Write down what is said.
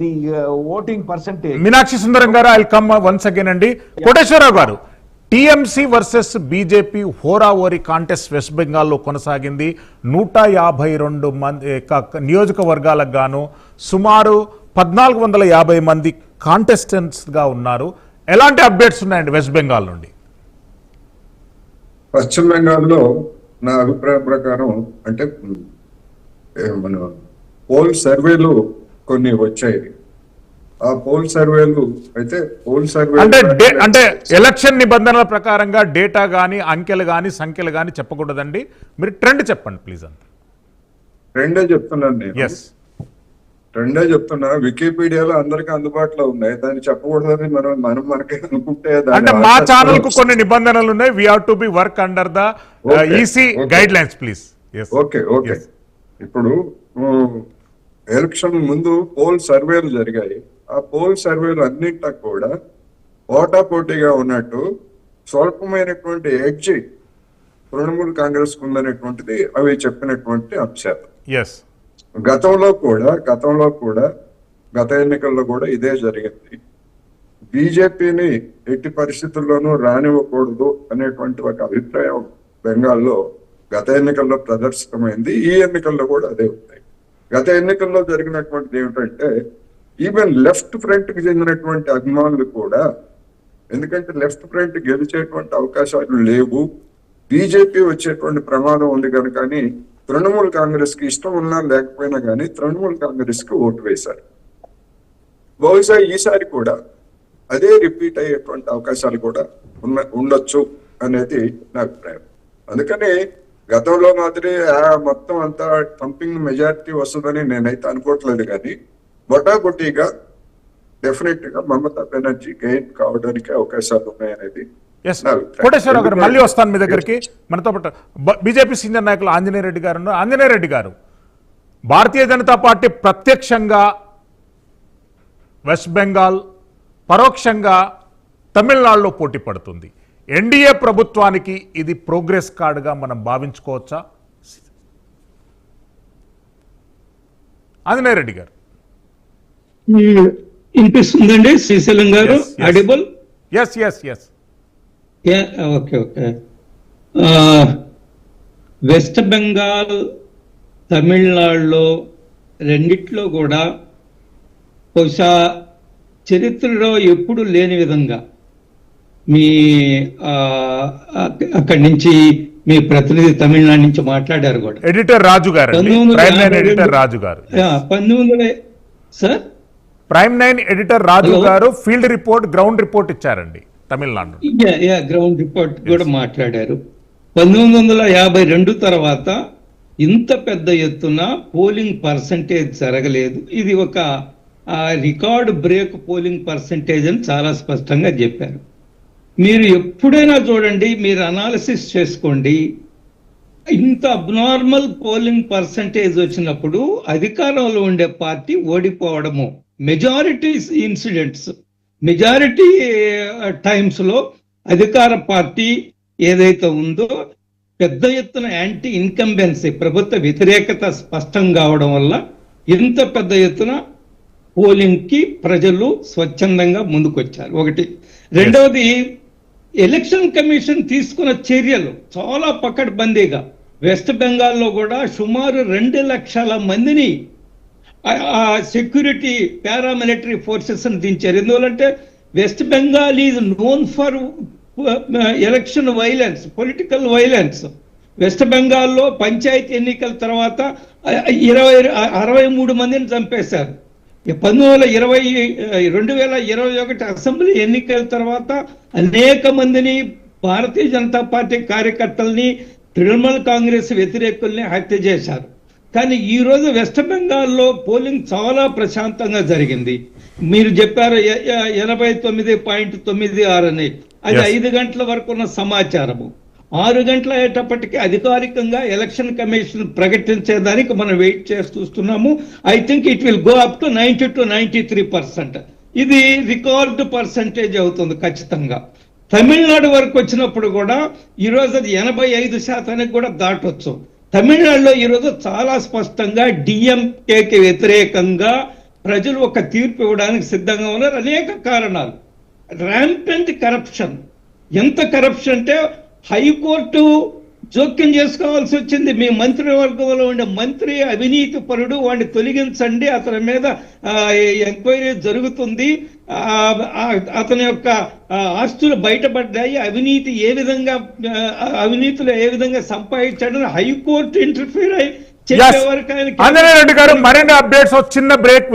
The voting percentage. Meenakshi సుందరం గారు, I come once again అండి. కోటేశ్వరరావు గారు, TMC versus BJP హోరావోరి contest west బెంగాల్లో కొనసాగింది. 152 మంది నియోజకవర్గాలకు గాను సుమారు 1450 మంది కాంటెస్టెంట్స్గా ఉన్నారు. ఎలాంటి అప్డేట్స్ ఉన్నాయండి వెస్ట్ బెంగాల్ నుండి? పశ్చిమ బెంగాల్లో నా అభిప్రాయం ప్రకారం అంటే మన పోల్ సర్వేలు కొన్ని వచ్చాయి. ఆ పోల్ సర్వేలు అంటే ఎలక్షన్ నిబంధనల ప్రకారంగా డేటా గానీ అంకెలు గానీ సంఖ్యలు గానీ చెప్పకూడదండి, మీరు ట్రెండ్ చెప్పండి ప్లీజ్. అంత ట్రెండే చెప్తున్నాను నేను. ట్రెండే చెప్తున్నా. వికీపీడియాలో అందరికీ అందుబాటులో ఉన్నాయి, దాన్ని చెప్పకూడదని మనకే అనుకుంటే అంటే మా ఛానల్ కు కొన్ని నిబంధనలు ఉన్నాయి. We have to be work under the EC guidelines please. Okay. ఇప్పుడు ఎలక్షన్ ముందు పోల్ సర్వేలు జరిగాయి. ఆ పోల్ సర్వేలు అన్నింటికి కూడా పోటాపోటీగా ఉన్నట్టు స్వల్పమైనటువంటి ఎడ్జి తృణమూల్ కాంగ్రెస్ ఉందనేటువంటిది అవి చెప్పినటువంటి అంశాలు. గతంలో కూడా గత ఎన్నికల్లో కూడా ఇదే జరిగింది. బీజేపీని ఎట్టి పరిస్థితుల్లోనూ రానివ్వకూడదు అనేటువంటి ఒక అభిప్రాయం బెంగాల్లో గత ఎన్నికల్లో ప్రదర్శితమైంది. ఈ ఎన్నికల్లో కూడా అదే ఉన్నాయి. గత ఎన్నికల్లో జరిగినటువంటిది ఏమిటంటే ఈవెన్ లెఫ్ట్ ఫ్రంట్ కి చెందినటువంటి అభిమానులు కూడా, ఎందుకంటే లెఫ్ట్ ఫ్రంట్ గెలిచేటువంటి అవకాశాలు లేవు, బీజేపీ వచ్చేటువంటి ప్రమాదం ఉంది కనుకని తృణమూల్ కాంగ్రెస్ కి ఇష్టం ఉన్నా లేకపోయినా కానీ తృణమూల్ కాంగ్రెస్ కి ఓటు వేశారు. బహుశా ఈసారి కూడా అదే రిపీట్ అయ్యేటువంటి అవకాశాలు కూడా ఉండొచ్చు అనేది నా అభిప్రాయం. అందుకని గతంలో మాదిరి మొత్తం అంతా పంపింగ్ మెజారిటీ వస్తుందని నేనైతే అనుకోవట్లేదు, కానీ బొటాబొటీగా డెఫినెట్ గా మమతా బెనర్జీ గెయిన్ కావడానికి అవకాశాలు ఉన్నాయనేది. కోటేశ్వరరావు గారు, మళ్ళీ వస్తాను మీ దగ్గరికి. మనతో పాటు బీజేపీ సీనియర్ నాయకులు ఆంజనేయ రెడ్డి గారు ఉన్నారు. ఆంజనేయ రెడ్డి గారు, భారతీయ జనతా పార్టీ ప్రత్యక్షంగా వెస్ట్ బెంగాల్, పరోక్షంగా తమిళనాడులో పోటీ పడుతుంది. ఎన్డీఏ ప్రభుత్వానికి ఇది ప్రోగ్రెస్ కార్డుగా మనం భావించుకోవచ్చా? ఆంజనేయ రెడ్డి గారు వినిపిస్తుందండి? శ్రీశైలం గారు audible? Yes. Okay. West Bengal, తమిళనాడులో రెండిట్లో కూడా బహుశా చరిత్రలో ఎప్పుడు లేని విధంగా మీ అక్కడి నుంచి మీ ప్రతినిధి తమిళనాడు నుంచి మాట్లాడారు కూడా. ఎడిటర్ రాజు గారు, ఎడిటర్ రాజు గారు 1900 సార్ ప్రైమ్ 9 ఎడిటర్ రాజు గారు ఫీల్డ్ రిపోర్ట్, గ్రౌండ్ రిపోర్ట్ ఇచ్చారండి తమిళనాడు. గ్రౌండ్ రిపోర్ట్ కూడా మాట్లాడారు. 1952 తర్వాత ఇంత పెద్ద ఎత్తున పోలింగ్ పర్సంటేజ్ జరగలేదు. ఇది ఒక రికార్డ్ బ్రేక్ పోలింగ్ పర్సంటేజ్ అని చాలా స్పష్టంగా చెప్పారు. మీరు ఎప్పుడైనా చూడండి, మీరు అనాలిసిస్ చేసుకోండి, ఇంత అబ్నార్మల్ పోలింగ్ పర్సంటేజ్ వచ్చినప్పుడు అధికారంలో ఉండే పార్టీ ఓడిపోవడము, మెజారిటీ ఇన్సిడెంట్స్, మెజారిటీ టైమ్స్ లో అధికార పార్టీ ఏదైతే ఉందో పెద్ద ఎత్తున యాంటీ ఇన్కంబెన్సీ, ప్రభుత్వ వ్యతిరేకత స్పష్టం కావడం వల్ల ఇంత పెద్ద ఎత్తున పోలింగ్ కి ప్రజలు స్వచ్ఛందంగా ముందుకొచ్చారు. ఒకటి. రెండవది, ఎలక్షన్ కమిషన్ తీసుకున్న చర్యలు చాలా పకడ్బందీగా వెస్ట్ బెంగాల్లో కూడా సుమారు 2 లక్షల మందిని సెక్యూరిటీ పారామిలిటరీ ఫోర్సెస్ ని దించారు. ఎందువల్లంటే west Bengal is known for election violence, political violence. West బెంగాల్లో పంచాయతీ ఎన్నికల తర్వాత 63 మందిని చంపేశారు. 2021 అసెంబ్లీ ఎన్నికల తర్వాత అనేక మందిని, భారతీయ జనతా పార్టీ కార్యకర్తల్ని, తృణమూల్ కాంగ్రెస్ వ్యతిరేకుల్ని హత్య చేశారు. కానీ ఈ రోజు వెస్ట్ బెంగాల్లో పోలింగ్ చాలా ప్రశాంతంగా జరిగింది. మీరు చెప్పారు 89.96 అని, అది 5 గంటల వరకు ఉన్న సమాచారము. 6 గంటల అయ్యేటప్పటికీ అధికారికంగా ఎలక్షన్ కమిషన్ ప్రకటించేదానికి మనం వెయిట్ చేసి చూస్తున్నాము. I think it will go up to 90 to 93%. ఇది రికార్డు పర్సంటేజ్ అవుతుంది ఖచ్చితంగా. తమిళనాడు వరకు వచ్చినప్పుడు కూడా ఈరోజు అది 85% కూడా దాటొచ్చు. తమిళనాడులో ఈరోజు చాలా స్పష్టంగా డిఎంకేకి వ్యతిరేకంగా ప్రజలు ఒక తీర్పు ఇవ్వడానికి సిద్ధంగా ఉన్నారు. అనేక కారణాలు. Rampant corruption. ఎంత కరప్షన్ అంటే హైకోర్టు జోక్యం చేసుకోవాల్సి వచ్చింది. మీ మంత్రివర్గంలో ఉండే మంత్రి అవినీతి పరుడు, వాడిని తొలగించండి, అతని మీద ఎంక్వైరీ జరుగుతుంది, అతని యొక్క ఆస్తులు బయటపడ్డాయి, అవినీతిలో ఏ విధంగా సంపాదించాడని హైకోర్టు ఇంటర్ఫీర్ అయ్యి చెప్పే వరకు ఆంజనేయ రెడ్డి గారు మరిన్ని అప్డేట్స్ చిన్న బ్రేక్